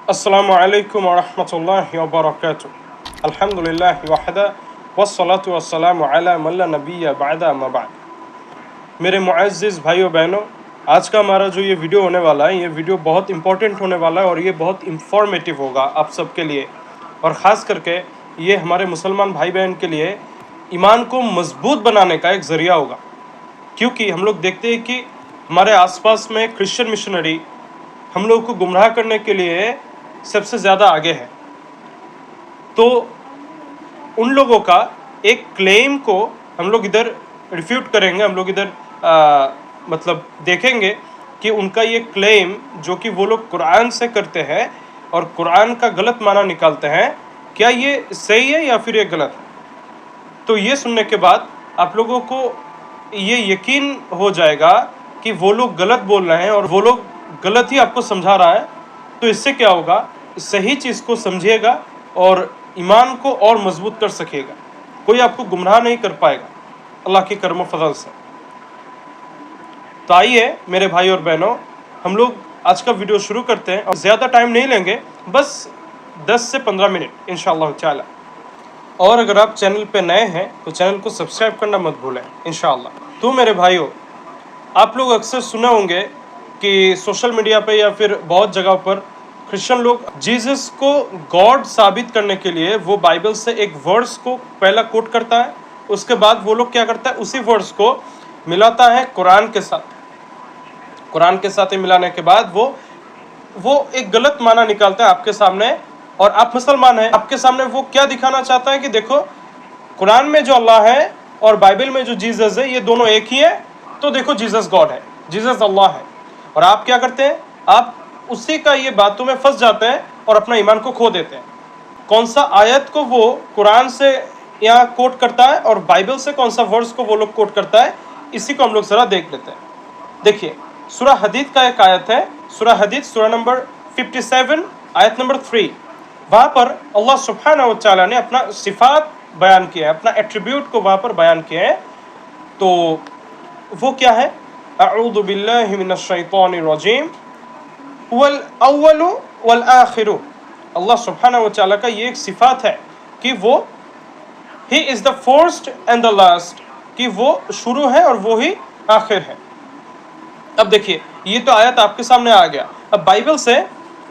अस्सलामु अलैकुम वरहमतुल्लाहि वबरकातुहू। अल्हम्दुलिल्लाहि वहदा वस्सलातु वस्सलामु अला मन ला नबिय्य बअदा अम्मा बाद। मेरे मुअज़्ज़िज़ भाइयों बहनों, आज का हमारा जो ये वीडियो होने वाला है, ये वीडियो बहुत इंपॉर्टेंट होने वाला है और ये बहुत इंफॉर्मेटिव होगा आप सबके लिए, और ख़ास करके ये हमारे मुसलमान भाई बहन के लिए ईमान को मजबूत बनाने का एक ज़रिया होगा। क्योंकि हम लोग देखते हैं कि हमारे आसपास में क्रिश्चियन मिशनरी हम लोग को गुमराह करने के लिए सबसे ज़्यादा आगे है। तो उन लोगों का एक क्लेम को हम लोग इधर रिफ्यूट करेंगे, हम लोग इधर मतलब देखेंगे कि उनका ये क्लेम जो कि वो लोग कुरान से करते हैं और कुरान का गलत माना निकालते हैं, क्या ये सही है या फिर ये गलत है। तो ये सुनने के बाद आप लोगों को ये यकीन हो जाएगा कि वो लोग गलत बोल रहे हैं और वो लोग गलत ही आपको समझा रहा है। तो इससे क्या होगा, सही चीज़ को समझिएगा और ईमान को और मजबूत कर सकेगा। कोई आपको गुमराह नहीं कर पाएगा अल्लाह के करम फजल से। तो आइए मेरे भाई और बहनों, हम लोग आज का वीडियो शुरू करते हैं और ज़्यादा टाइम नहीं लेंगे, बस 10 से 15 मिनट इंशाअल्लाह ताला। और अगर आप चैनल पे नए हैं तो चैनल को सब्सक्राइब करना मत भूलें इंशाअल्लाह। तो मेरे भाइयों, आप लोग अक्सर सुने होंगे कि सोशल मीडिया पे या फिर बहुत जगह पर क्रिश्चियन लोग जीसस को गॉड साबित करने के लिए वो बाइबल से एक वर्स को पहला कोट करता है, उसके बाद वो लोग क्या करता है, उसी वर्स को मिलाता है कुरान के साथ। कुरान के साथ ही मिलाने के बाद वो एक गलत माना निकालता है आपके सामने, और आप मुसलमान हैं, आपके सामने वो क्या दिखाना चाहता है कि देखो कुरान में जो अल्लाह है और बाइबल में जो जीसस है ये दोनों एक ही है, तो देखो जीसस गॉड है, जीसस अल्लाह है। और आप क्या करते हैं, आप उसी का ये बातों में फंस जाते हैं और अपना ईमान को खो देते हैं। कौन सा आयत को वो कुरान से यहाँ कोट करता है और बाइबल से कौन सा वर्स को वो लोग कोट करता है, इसी को हम लोग जरा देख लेते हैं। देखिए, सूरा हदीद का एक आयत है, सूरा हदीद सूरा नंबर 57 आयत नंबर 3। वहाँ पर अल्लाह सुब्हानहू व तआला ने अपना सिफात बयान किया है, अपना एट्रीब्यूट को वहाँ पर बयान किया है। तो वो क्या है, अऊज़ु बिल्लाहि मिनश शैतानिर रजीम वल अव्वलु वल आखिरु। अल्लाह सुब्हानहू व तआला का ये एक सिफात है कि वो he is the first and the last, कि वो शुरू है और वो ही आखिर है। अब देखिए, ये तो आयत आपके सामने आ गया। अब बाइबल से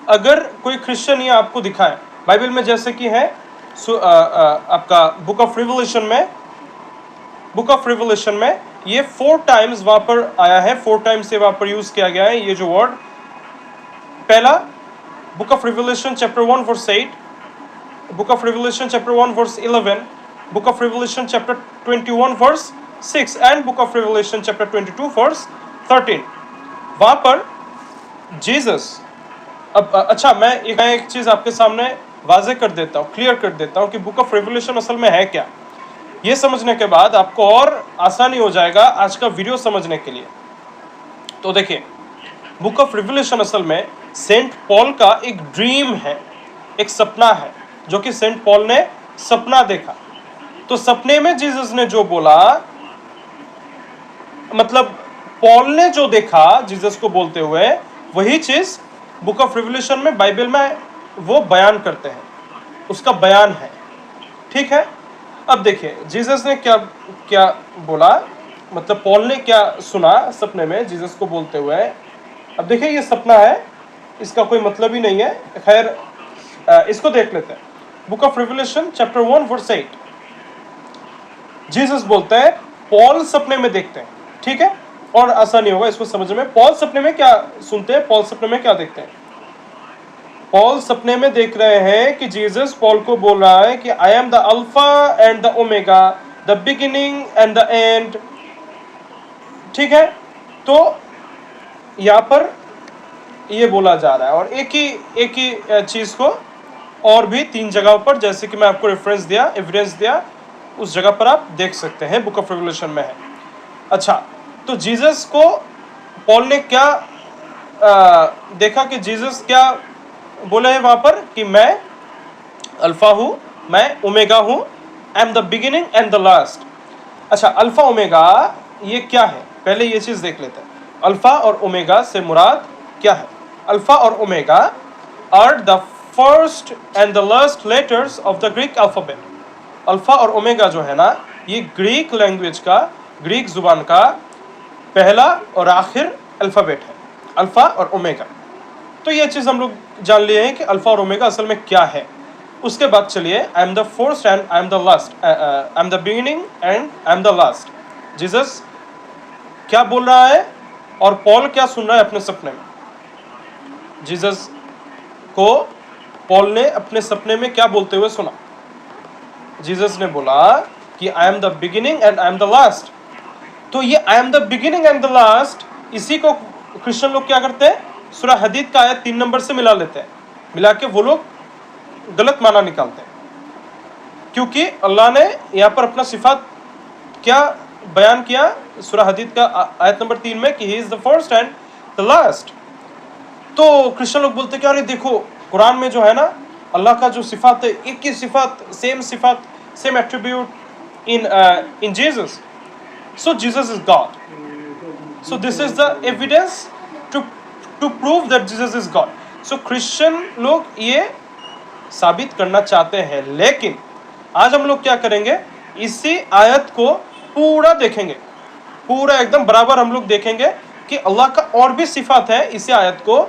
अगर कोई क्रिश्चियन ये आपको दिखाए, बाइबल में जैसे कि है आपका बुक ऑफ रिवोल्यूशन में ये 4 टाइम्स वहाँ पर आया है, 4 टाइम्स से वहाँ पर यूज़ किया गया है ये जो वर्ड। पहला book of revolution chapter 1 verse 8, book of revolution chapter 1 verse 11, book of revolution chapter 21 verse 6 and book of revolution chapter 22 verse 13। वहाँ पर जीसस, अब अच्छा मैं एक चीज़ आपके सामने वाजे कर देता हूँ, क्लियर कर देता हूँ कि बुक ऑफ रिवोल्यूशन असल में है क्या। ये समझने के बाद आपको और आसानी हो जाएगा आज का वीडियो समझने के लिए। तो देखिए, बुक ऑफ रिवोल्यूशन असल में सेंट पॉल का एक ड्रीम है, एक सपना है, जो कि सेंट पॉल ने सपना देखा। तो सपने में जीसस ने जो बोला, मतलब पॉल ने जो देखा जीसस को बोलते हुए, वही चीज़ बुक ऑफ रिवोल्यूशन में बाइबल में वो बयान करते हैं, उसका बयान है। ठीक है, अब देखिए जीसस ने क्या क्या बोला, मतलब पॉल ने क्या सुना सपने में जीसस को बोलते हुए। अब देखिए, ये सपना है, इसका कोई मतलब ही नहीं है, खैर इसको देख लेते हैं। Book of revolution chapter 1 verse 8, Jesus बोलते हैं, पॉल सपने में देखते हैं। ठीक है, और आसानी होगा इसको समझने में। पॉल सपने में क्या सुनते हैं, पॉल सपने में क्या देखते हैं। पॉल सपने में देख रहे हैं कि जीसस पॉल को बोल रहा है कि I am the alpha and the omega, the beginning and the end. ठीक है, तो यहाँ पर ये बोला जा रहा है, और एक ही चीज़ को और भी 3 जगहों पर, जैसे कि मैं आपको एविडेंस दिया, उस जगह पर आप देख सकते हैं, बुक ऑफ रिवोल्यूशन में है। अच्छा, तो जीसस को पॉल ने क्या देखा कि जीसस क्या बोले हैं वहाँ पर कि मैं अल्फा हूँ, मैं ओमेगा हूँ, I am the beginning and the last. अच्छा, अल्फा ओमेगा ये क्या है, पहले ये चीज़ देख लेते हैं। अल्फा और ओमेगा से मुराद क्या है। अल्फा और omega, are the first and the last letters of the Greek alphabet. Alpha और ओमेगा जो है ना, ये ग्रीक लैंग्वेज का, ग्रीक जुबान का पहला और आखिर अल्फाबेट है, अल्फा और ओमेगा। तो ये चीज हम लोग जान लिए हैं कि अल्फा और ओमेगा असल में क्या है। उसके बाद चलिए, I am the first and I am the last, I am the beginning and I am the last. Jesus क्या बोल रहा है और पॉल क्या सुन रहा है अपने सपने में? जीसस को पॉल ने अपने सपने में क्या बोलते हुए सुना? जीसस ने बोला कि I am the beginning and I am the last. तो ये I am the beginning and the last, इसी को क्रिश्चियन लोग क्या करते हैं, सूरा हदीद का आयत 3 नंबर से मिला लेते हैं, मिला के वो लोग गलत माना निकालते हैं। क्योंकि अल्लाह ने यहाँ पर अपना सिफात क्या बयान किया सूरा हदीद का आयत नंबर 3 में कि he is the first and the last. तो क्रिश्चियन लोग बोलते कि अरे देखो, कुरान में जो है ना, अल्लाह का जो सिफात है, एक ही सिफात, same attribute in Jesus. So Jesus is God. So this is the evidence to prove that Jesus is God. So Christian लोग ये साबित करना चाहते हैं, लेकिन आज हम लोग क्या करेंगे, इसी आयत को पूरा देखेंगे, पूरा एकदम बराबर हम लोग देखेंगे कि अल्लाह का और भी सिफात है। इसी आयत को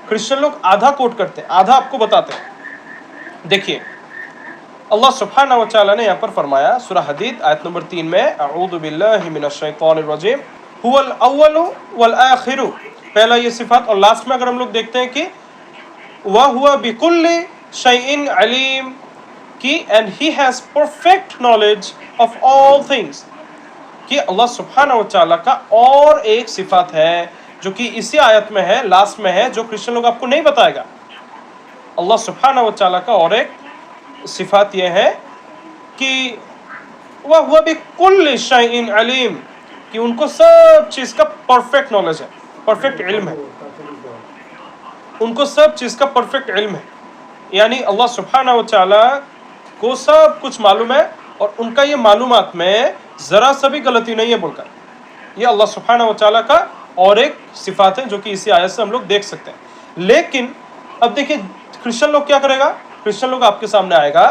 क्रिश्चियन लोग आधा कोट करते हैं, आधा आपको बताते हैं। देखिए, अल्लाह सुब्हानहू व तआला ने यहाँ पर फरमाया सूरा हदीद आयत नंबर 3 में, अऊज़ु बिल्लाहि मिनश शैतानिर रजीम हुवल अव्वलु वल आखिरु, पहला ये सिफात। और लास्ट में अगर हम लोग देखते हैं कि व हुवा बिकुल्लि शैइन अलीम, कि and he has perfect knowledge of all things, कि अल्लाह सुब्हानहू व तआला का और एक सिफात है जो कि इसी आयत में है, लास्ट में है, जो क्रिश्चियन लोग आपको नहीं बताएगा। अल्लाह सुब्हानहू व तआला का और एक सिफात यह है कि वह हुआ बिकुल्लि शैइन अलीम, कि उनको सब चीज का परफेक्ट नॉलेज है, परफेक्ट इल्म है, उनको सब चीज का परफेक्ट इल्म है। यानी अल्लाह सुब्हानहू व तआला को सब कुछ मालूम है और उनका ये मालूमात में जरा सा भी गलती नहीं है बोलकर, ये अल्लाह सुब्हानहू व तआला का और एक सिफात है जो कि इसी आयत से हम लोग देख सकते हैं। लेकिन अब देखिए, क्रिश्चियन लोग क्या करेगा, क्रिश्चियन लोग आपके सामने आएगा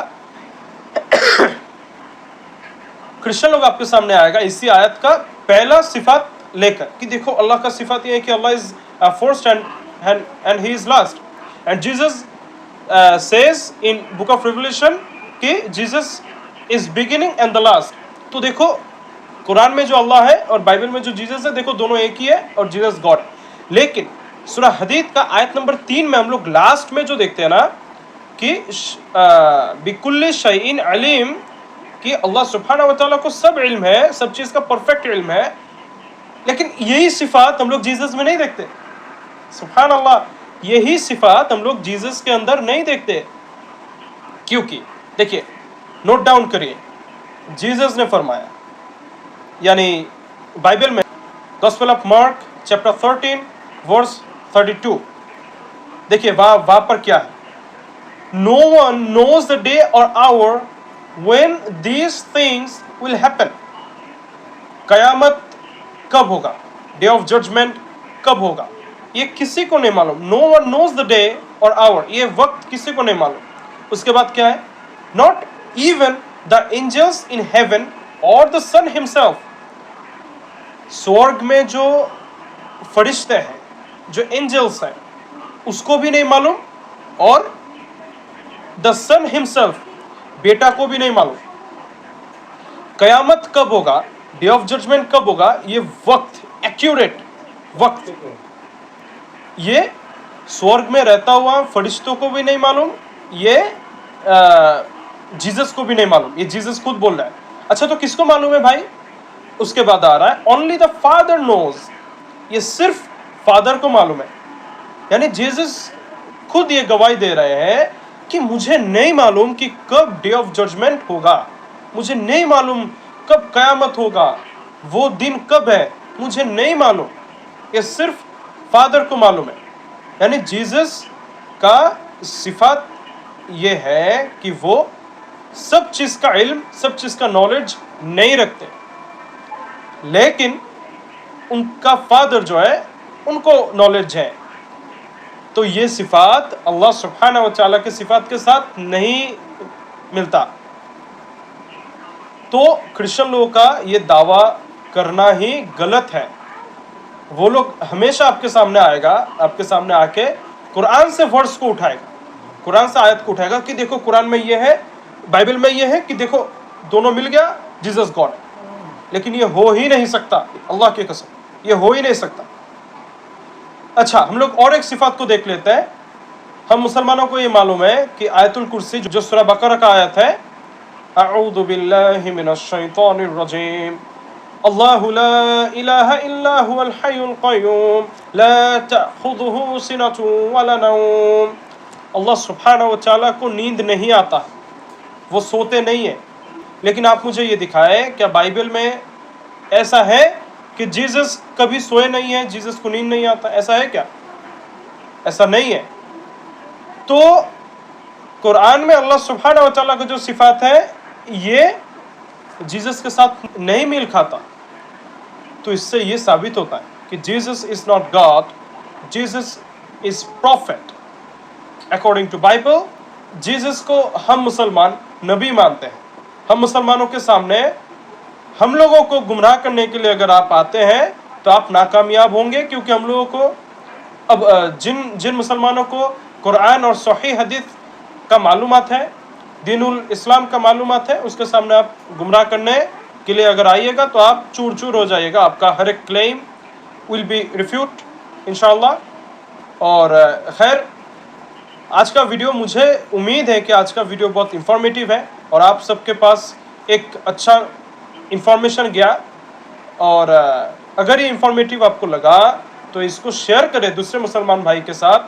क्रिश्चियन लोग आपके सामने आएगा इसी आयत का पहला सिफात लेकर कि देखो, अल्लाह का सिफात ये है कि Allah is first and he is last. And Jesus says in book of Revelation कि Jesus is beginning and the last. तो देखो, कुरान में जो अल्लाह है और बाइबल में जो जीसस है, देखो दोनों एक ही है और जीसस गॉड। लेकिन सूरा हदीद का आयत नंबर 3 में हम लोग लास्ट में जो देखते हैं ना कि बिकुल्लि शैइन अलीम, कि अल्लाह सुब्हानहू व तआला को सब इल्म है, सब चीज का परफेक्ट इल्म है। लेकिन यही सिफात हम लोग जीसस में नहीं देखते। सुब्हान अल्लाह, यही सिफात हम लोग जीसस के अंदर नहीं देखते। क्योंकि देखिए, नोट डाउन करिए, जीसस ने फरमाया, यानी बाइबल में Gospel of Mark chapter 13 verse 32, देखिए वहां पर क्या है, no one knows the day और hour when these things will happen. कयामत कब होगा, डे ऑफ जजमेंट कब होगा, ये किसी को नहीं मालूम। No one knows the day और आवर, ये वक्त किसी को नहीं मालूम। उसके बाद क्या है, not even the angels in heaven और द सन हिमसेल्फ। स्वर्ग में जो फरिश्ते हैं, जो एंजल्स हैं, उसको भी नहीं मालूम, और द सन हिमसेल्फ, बेटा को भी नहीं मालूम। कयामत कब होगा, डे ऑफ जजमेंट कब होगा, ये वक्त, एक्यूरेट वक्त, ये स्वर्ग में रहता हुआ फरिश्तों को भी नहीं मालूम, ये जीसस को भी नहीं मालूम। ये जीसस खुद बोल रहा है। अच्छा, तो किसको मालूम है भाई? उसके बाद आ रहा है, ओनली द फादर नोज, ये सिर्फ फादर को मालूम है। यानी जीसस खुद ये गवाही दे रहे हैं कि मुझे नहीं मालूम कि कब डे ऑफ जजमेंट होगा, मुझे नहीं मालूम कब कयामत होगा, वो दिन कब है, मुझे नहीं मालूम, ये सिर्फ फादर को मालूम है। यानी जीसस का सिफात ये है कि वो सब चीज का इल्म, सब चीज का नॉलेज नहीं रखते, लेकिन उनका फादर जो है उनको नॉलेज है। तो ये सिफात अल्लाह सुब्हानहू व तआला के सिफात के साथ नहीं मिलता। तो क्रिश्चियन लोगों का ये दावा करना ही गलत है। वो लोग हमेशा आपके सामने आएगा, आपके सामने आके कुरान से वर्ड्स को उठाएगा, कुरान से आयत को उठाएगा कि देखो कुरान में ये है, बाइबल में ये है कि देखो दोनों मिल गया, जीसस गॉड। लेकिन ये हो ही नहीं सकता, अल्लाह की कसम, ये हो ही नहीं सकता। अच्छा, हम लोग और एक सिफात को देख लेते हैं। हम मुसलमानों को ये मालूम है कि आयतुल कुर्सी जो सूरह बकरा का आयत है, अऊज़ु बिल्लाहि मिनश शैतानिर रजीम, अल्लाहु ला इलाहा इल्ला हुवल हय्युल क़य्यूम ला तअख़ुज़ुहु सिनतुन वला नौम। अल्लाह सुब्हानहू व तआला को नींद नहीं आता, वो सोते नहीं है। लेकिन आप मुझे ये दिखाए, क्या बाइबल में ऐसा है कि जीसस कभी सोए नहीं है, जीसस को नींद नहीं आता? ऐसा है क्या? ऐसा नहीं है। तो कुरान में अल्लाह सुब्हानहू व तआला का जो सिफात है, ये जीसस के साथ नहीं मेल खाता। तो इससे ये साबित होता है कि Jesus is not God, Jesus is prophet. According to Bible, Jesus को हम मुसलमान नबी मानते हैं। हम मुसलमानों के सामने हम लोगों को गुमराह करने के लिए अगर आप आते हैं तो आप नाकामयाब होंगे, क्योंकि हम लोगों को अब जिन मुसलमानों को कुरान और सहीह हदीस का मालूमात है, दीनुल इस्लाम का मालूमात है, उसके सामने आप गुमराह करने के लिए अगर आइएगा तो आप चूर चूर हो जाइएगा। आपका हर एक क्लेम विल बी रिफ्यूट इंशाअल्लाह। और खैर, आज का वीडियो, मुझे उम्मीद है कि आज का वीडियो बहुत इंफॉर्मेटिव है और आप सबके पास एक अच्छा इंफॉर्मेशन गया। और अगर ये इंफॉर्मेटिव आपको लगा तो इसको शेयर करें दूसरे मुसलमान भाई के साथ,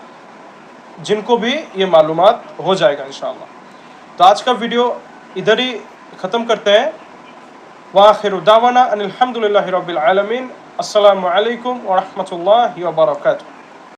जिनको भी ये मालूमात हो जाएगा इंशाअल्लाह। तो आज का वीडियो इधर ही ख़त्म करते हैं। वाखिरु दावाना अनिल हम्दुलिल्लाहि रब्बिल आलमीन। अस्सलामु अलैकुम व रहमतुल्लाहि व बरकातुहू।